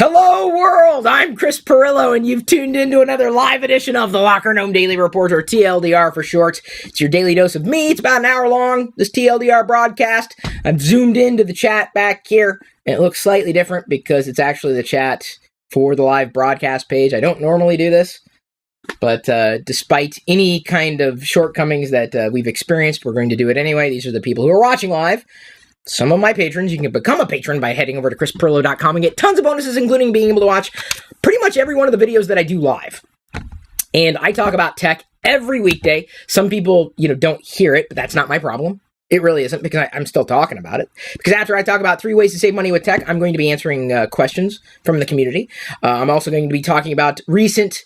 Hello world, I'm Chris Pirillo and you've tuned into another live edition of the Locker Gnome Daily Report, or TLDR for short. It's your daily dose of me. It's about an hour long, this TLDR broadcast. I've zoomed into the chat back here and it looks slightly different because it's actually the chat for the live broadcast page. I don't normally do this, but despite any kind of shortcomings that we've experienced, we're going to do it anyway. These are the people who are watching live. Some of my patrons. You can become a patron by heading over to chrispirillo.com and get tons of bonuses, including being able to watch pretty much every one of the videos that I do live. And I talk about tech every weekday. Some people, don't hear it, but that's not my problem. It really isn't, because I'm still talking about it. Because after I talk about 3 ways to save money with tech, I'm going to be answering questions from the community. I'm also going to be talking about recent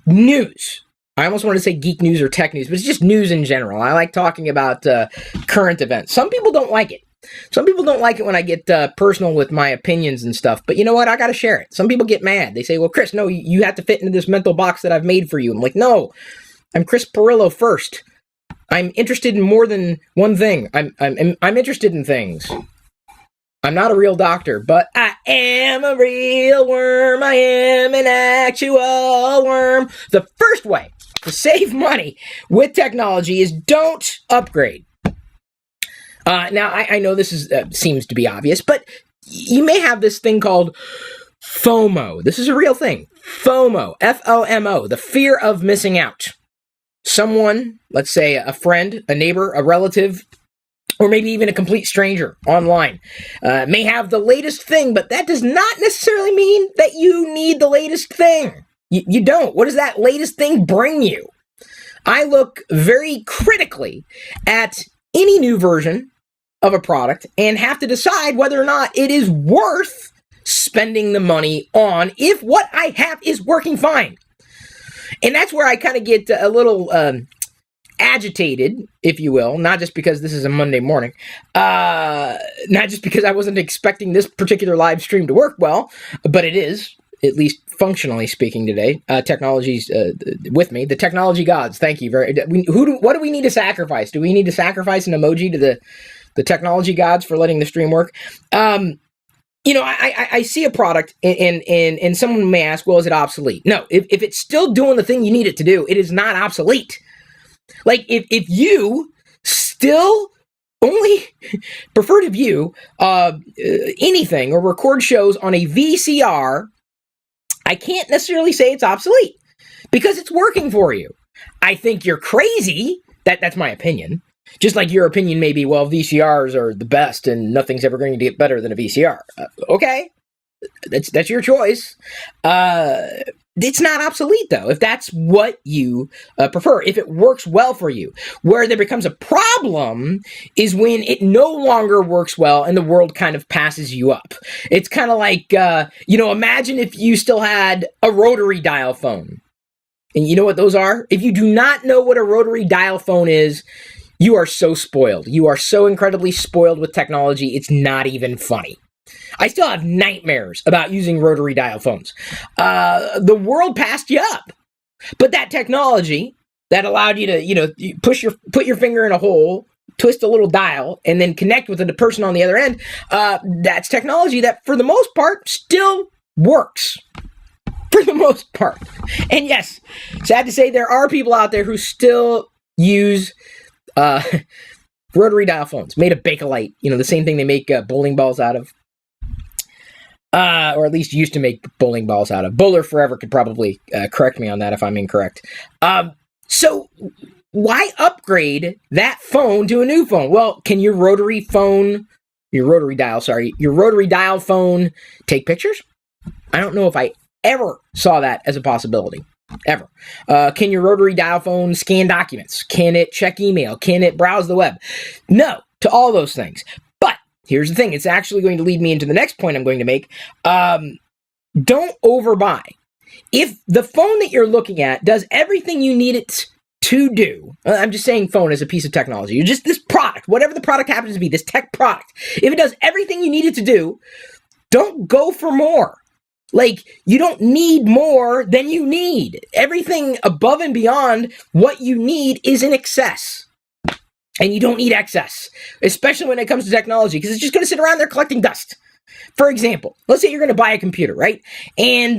news. I almost wanted to say geek news or tech news, but it's just news in general. I like talking about current events. Some people don't like it. Some people don't like it when I get personal with my opinions and stuff, but you know what? I gotta share it. Some people get mad. They say, well, Chris, no, you have to fit into this mental box that I've made for you. I'm like, no, I'm Chris Pirillo first. I'm interested in more than one thing. I'm interested in things. I'm not a real doctor, but I am a real worm. I am an actual worm. The first way to save money with technology is don't upgrade. Now, I know this seems to be obvious, but you may have this thing called FOMO. This is a real thing. FOMO, F-O-M-O, the fear of missing out. Someone, let's say a friend, a neighbor, a relative, or maybe even a complete stranger online, may have the latest thing, but that does not necessarily mean that you need the latest thing. You don't. What does that latest thing bring you? I look very critically at any new version of a product and have to decide whether or not it is worth spending the money on if what I have is working fine. And that's where I kind of get a little agitated, if you will, not just because this is a Monday morning, not just because I wasn't expecting this particular live stream to work well, but it is, at least functionally speaking today. Technology's with me. The technology gods, thank you. What do we need to sacrifice? Do we need to sacrifice an emoji to the technology gods for letting the stream work? I see a product and someone may ask, well, is it obsolete? No, if it's still doing the thing you need it to do, it is not obsolete. Like, if you still only prefer to view anything or record shows on a VCR, I can't necessarily say it's obsolete because it's working for you. I think you're crazy. That's my opinion. Just like your opinion may be, well, VCRs are the best and nothing's ever going to get better than a VCR. Okay, that's your choice. It's not obsolete, though, if that's what you prefer, if it works well for you. Where there becomes a problem is when it no longer works well and the world kind of passes you up. It's kind of like, imagine if you still had a rotary dial phone. And you know what those are? If you do not know what a rotary dial phone is, you are so spoiled. You are so incredibly spoiled with technology, it's not even funny. I still have nightmares about using rotary dial phones. The world passed you up. But that technology that allowed you to, put your finger in a hole, twist a little dial, and then connect with the person on the other end, that's technology that, for the most part, still works. For the most part. And yes, sad to say, there are people out there who still use rotary dial phones made of Bakelite, the same thing they make bowling balls out of, or at least used to make bowling balls out of. Bowler Forever could probably correct me on that if I'm incorrect. So why upgrade that phone to a new phone? Well, can your rotary dial phone take pictures? I don't know if I ever saw that as a possibility. Ever. Can your rotary dial phone scan documents? Can it check email? Can it browse the web? No, to all those things. But here's the thing. It's actually going to lead me into the next point I'm going to make. Don't overbuy. If the phone that you're looking at does everything you need it to do, I'm just saying phone as a piece of technology, just this product, whatever the product happens to be, this tech product, if it does everything you need it to do, don't go for more. Like, you don't need more than you need. Everything above and beyond what you need is in excess. And you don't need excess, especially when it comes to technology, because it's just going to sit around there collecting dust. For example, let's say you're going to buy a computer, right? And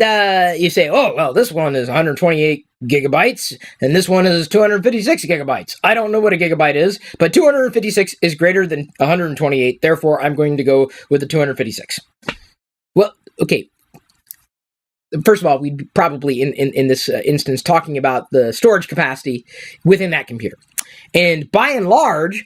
you say, oh, well, this one is 128 gigabytes, and this one is 256 gigabytes. I don't know what a gigabyte is, but 256 is greater than 128. Therefore, I'm going to go with the 256. Well, okay. First of all, we'd probably, in this instance, talking about the storage capacity within that computer. And by and large,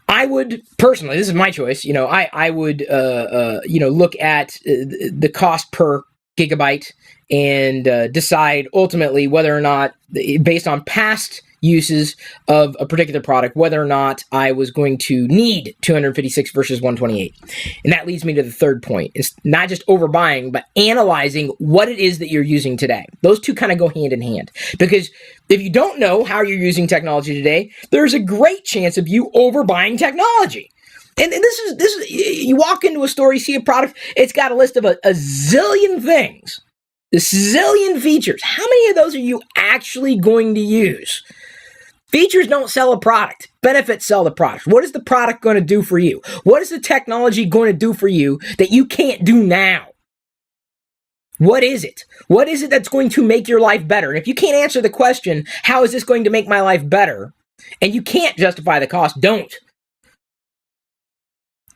I would personally, this is my choice, I would, look at the cost per gigabyte and decide ultimately whether or not, based on past uses of a particular product, whether or not I was going to need 256 versus 128. And that leads me to the third point. It's not just overbuying, but analyzing what it is that you're using today. Those two kind of go hand in hand. Because if you don't know how you're using technology today, there's a great chance of you overbuying technology. And this is you walk into a store, you see a product, it's got a list of a zillion things, a zillion features. How many of those are you actually going to use? Features don't sell a product. Benefits sell the product. What is the product going to do for you? What is the technology going to do for you that you can't do now? What is it? What is it that's going to make your life better? And if you can't answer the question, how is this going to make my life better? And you can't justify the cost, don't.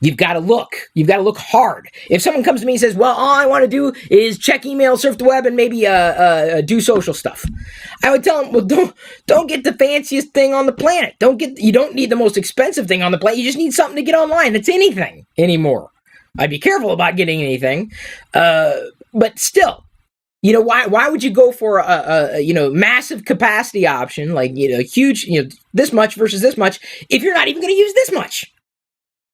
You've got to look. You've got to look hard. If someone comes to me and says, well, all I want to do is check email, surf the web, and maybe do social stuff, I would tell them, well, don't get the fanciest thing on the planet. You don't need the most expensive thing on the planet. You just need something to get online. It's anything anymore. I'd be careful about getting anything. But still, why would you go for a massive capacity option, like, huge, this much versus this much, if you're not even going to use this much?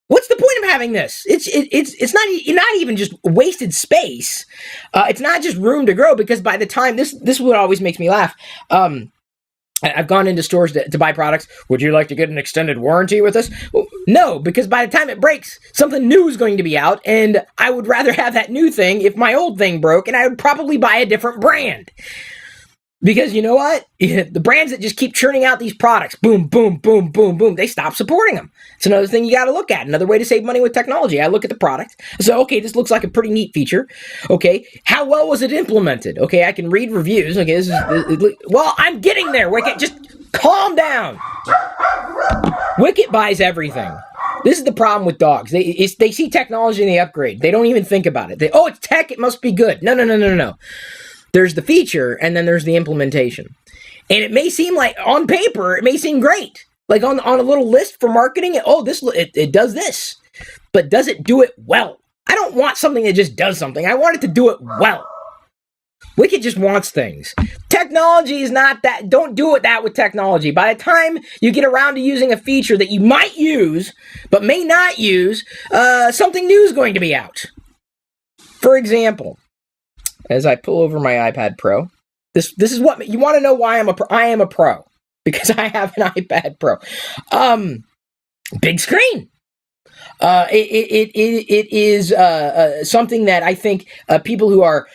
What's the point of having this? It's not even just wasted space. It's not just room to grow, because by the time this is what always makes me laugh. I've gone into stores to buy products. Would you like to get an extended warranty with us? Well, no, because by the time it breaks, something new is going to be out, and I would rather have that new thing if my old thing broke, and I would probably buy a different brand. Because you know what? The brands that just keep churning out these products, boom, boom, boom, boom, boom, they stop supporting them. It's another thing you got to look at. Another way to save money with technology. I look at the product. So, okay, this looks like a pretty neat feature. Okay, how well was it implemented? Okay, I can read reviews. Okay, well, I'm getting there. Wicket, just calm down. Wicket buys everything. This is the problem with dogs. They see technology and they upgrade. They don't even think about it. It's tech, it must be good. No. There's the feature, and then there's the implementation. And it may seem like, on paper, it may seem great. Like on a little list for marketing, it does this. But does it do it well? I don't want something that just does something. I want it to do it well. Wicked just wants things. Technology is not that. Don't do it that with technology. By the time you get around to using a feature that you might use, but may not use, something new is going to be out. For example, as I pull over my iPad Pro, this is what you want to know why I am a pro, because I have an iPad Pro. Big screen. It is something that I think people who are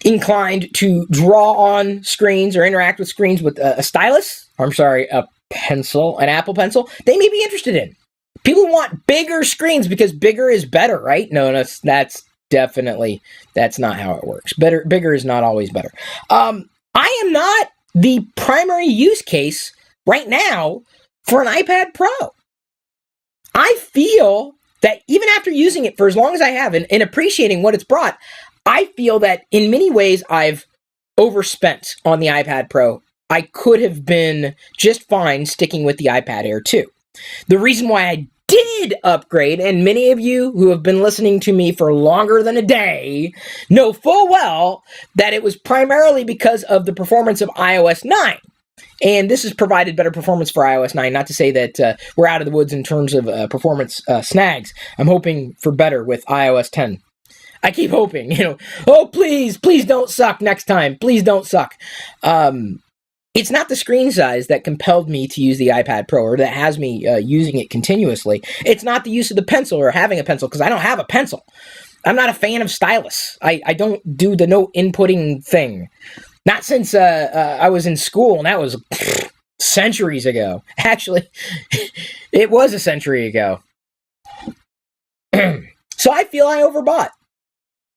inclined to draw on screens or interact with screens with a stylus, a pencil, an Apple Pencil, they may be interested in. People want bigger screens because bigger is better, right? No, that's definitely, that's not how it works. Bigger is not always better. I am not the primary use case right now for an iPad Pro. I feel that even after using it for as long as I have and appreciating what it's brought, I feel that in many ways I've overspent on the iPad Pro. I could have been just fine sticking with the iPad Air 2. The reason why I did upgrade, and many of you who have been listening to me for longer than a day know full well that it was primarily because of the performance of iOS 9. And this has provided better performance for iOS 9. Not to say that we're out of the woods in terms of performance snags. I'm hoping for better with iOS 10. I keep hoping, please don't suck next time. Please don't suck. It's not the screen size that compelled me to use the iPad Pro, or that has me using it continuously. It's not the use of the pencil or having a pencil, because I don't have a pencil. I'm not a fan of stylus. I don't do the note inputting thing. Not since I was in school, and that was centuries ago. Actually, it was a century ago. So I feel I overbought.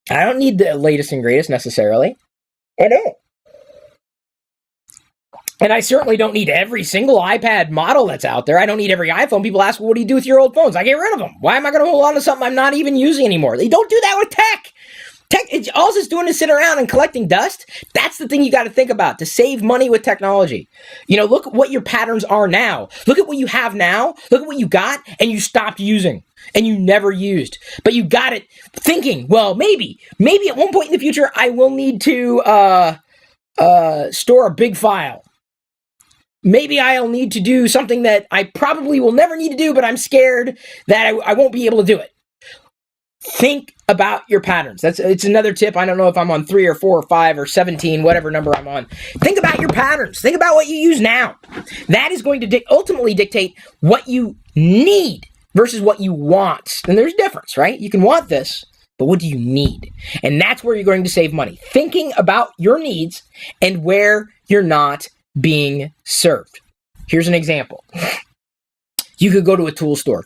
I don't need the latest and greatest necessarily. I don't. And I certainly don't need every single iPad model that's out there. I don't need every iPhone. People ask, well, what do you do with your old phones? I get rid of them. Why am I going to hold on to something I'm not even using anymore? They don't do that with tech. All it's doing is sitting around and collecting dust. That's the thing you got to think about to save money with technology. Look at what your patterns are now. Look at what you have now. Look at what you got and you stopped using and you never used. But you got it thinking, well, maybe at one point in the future, I will need to store a big file. Maybe I'll need to do something that I probably will never need to do, but I'm scared that I won't be able to do it. Think about your patterns. It's another tip. I don't know if I'm on 3 or 4 or 5 or 17, whatever number I'm on. Think about your patterns. Think about what you use now. That is going to ultimately dictate what you need versus what you want. And there's a difference, right? You can want this, but what do you need? And that's where you're going to save money. Thinking about your needs and where you're not being served. Here's an example. You could go to a tool store.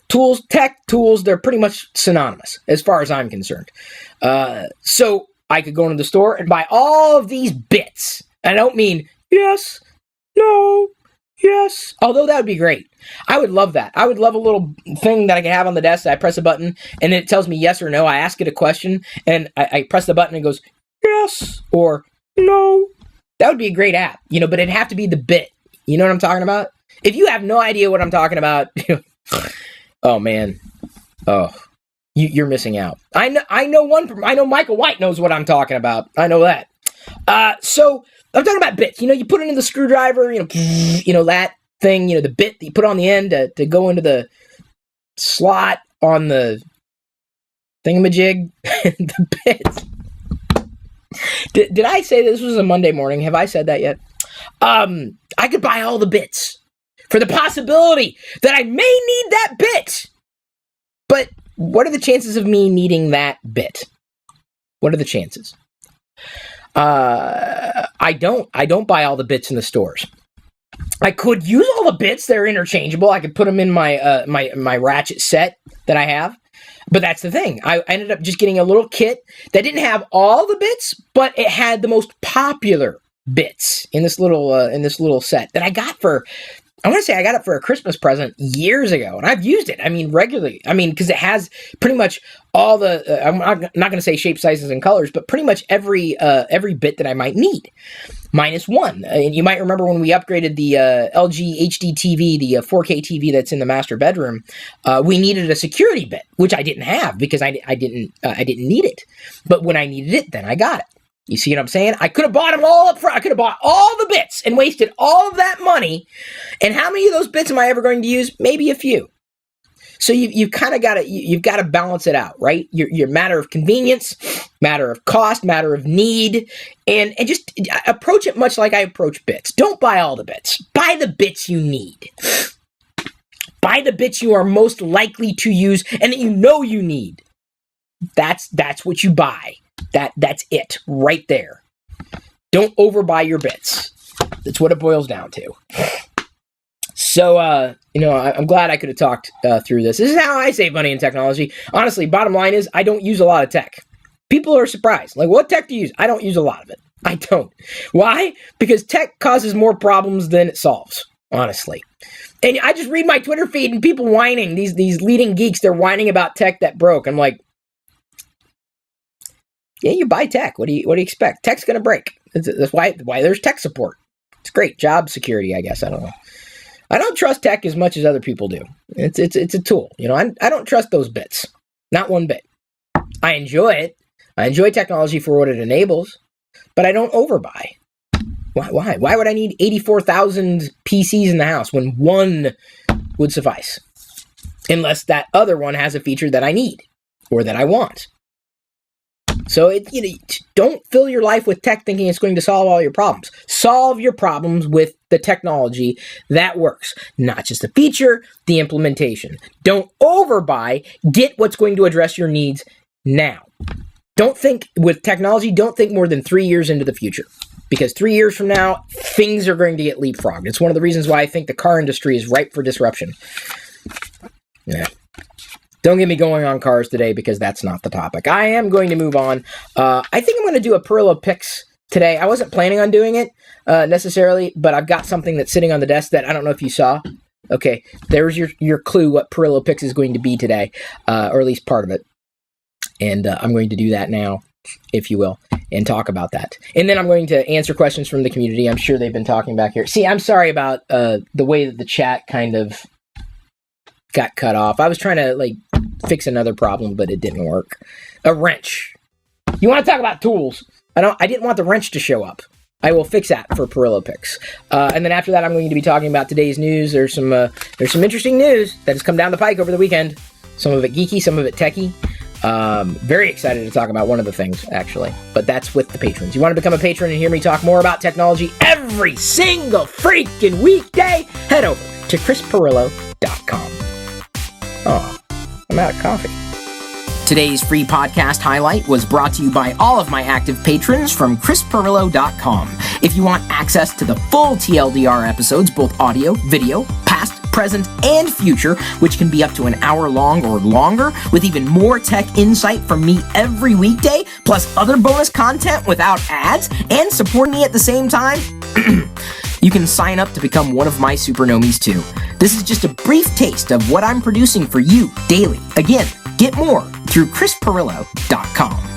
Tech tools, they're pretty much synonymous as far as I'm concerned. So I could go into the store and buy all of these bits. I don't mean yes, no, yes. Although that would be great. I would love that. I would love a little thing that I can have on the desk that I press a button and it tells me yes or no. I ask it a question and I press the button and it goes yes or no. That would be a great app, but it'd have to be the bit. You know what I'm talking about? If you have no idea what I'm talking about, oh man, you're missing out. I know Michael White knows what I'm talking about. I know that. So I'm talking about bits. You put it in the screwdriver. That thing. The bit that you put on the end to go into the slot on the thingamajig. The bits. Did I say this was a Monday morning? Have I said that yet? I could buy all the bits for the possibility that I may need that bit. But what are the chances of me needing that bit? What are the chances? I don't buy all the bits in the stores. I could use all the bits. They're interchangeable. I could put them in my my ratchet set that I have. But that's the thing. I ended up just getting a little kit that didn't have all the bits, but it had the most popular bits in this little set that I got for. I want to say I got it for a Christmas present years ago, and I've used it. Regularly. Because it has pretty much all the. I'm not going to say shape, sizes, and colors, but pretty much every bit that I might need, minus one. And you might remember when we upgraded the LG HD TV, the 4K TV that's in the master bedroom. We needed a security bit, which I didn't have because I didn't need it. But when I needed it, then I got it. You see what I'm saying? I could have bought them all up front. I could have bought all the bits and wasted all of that money. And how many of those bits am I ever going to use? Maybe a few. So you've got to balance it out, right? Your matter of convenience, matter of cost, matter of need, and just approach it much like I approach bits. Don't buy all the bits. Buy the bits you need. Buy the bits you are most likely to use and that you need. That's what you buy. That's it right there. Don't overbuy your bits. That's what it boils down to. So, I'm glad I could have talked through this. This is how I save money in technology. Honestly, bottom line is I don't use a lot of tech. People are surprised. Like, what tech do you use? I don't use a lot of it. I don't. Why? Because tech causes more problems than it solves, honestly. And I just read my Twitter feed and people whining. These leading geeks, they're whining about tech that broke. I'm like, yeah, you buy tech. What do you expect? Tech's going to break. That's why there's tech support. It's great. Job security, I guess. I don't know. I don't trust tech as much as other people do. It's a tool. I don't trust those bits. Not one bit. I enjoy it. I enjoy technology for what it enables, but I don't overbuy. Why? Why would I need 84,000 PCs in the house when one would suffice? Unless that other one has a feature that I need or that I want. So don't fill your life with tech thinking it's going to solve all your problems. Solve your problems with the technology that works. Not just the feature, the implementation. Don't overbuy. Get what's going to address your needs now. Don't think with technology, don't think more than 3 years into the future. Because 3 years from now, things are going to get leapfrogged. It's one of the reasons why I think the car industry is ripe for disruption. Yeah. Don't get me going on cars today because that's not the topic. I am going to move on. I think I'm going to do a Pirillo picks today. I wasn't planning on doing it necessarily, but I've got something that's sitting on the desk that I don't know if you saw. Okay, there's your clue what Pirillo picks is going to be today, or at least part of it. And I'm going to do that now, if you will, and talk about that. And then I'm going to answer questions from the community. I'm sure they've been talking back here. See, I'm sorry about the way that the chat kind of got cut off. I was trying to fix another problem, but it didn't work. A wrench. You want to talk about tools? I didn't want the wrench to show up. I will fix that for Pirillo picks. And then after that, I'm going to be talking about today's news. There's some interesting news that has come down the pike over the weekend. Some of it geeky, some of it techie. Very excited to talk about one of the things, actually. But that's with the patrons. You want to become a patron and hear me talk more about technology every single freaking weekday? Head over to chrispirillo.com. Oh, I'm out of coffee. Today's free podcast highlight was brought to you by all of my active patrons from chrispirillo.com. If you want access to the full TLDR episodes, both audio, video, past, present, and future, which can be up to an hour long or longer, with even more tech insight from me every weekday, plus other bonus content without ads, and support me at the same time, you can sign up to become one of my supernomies too. This is just a brief taste of what I'm producing for you daily. Again, get more through chrispirillo.com.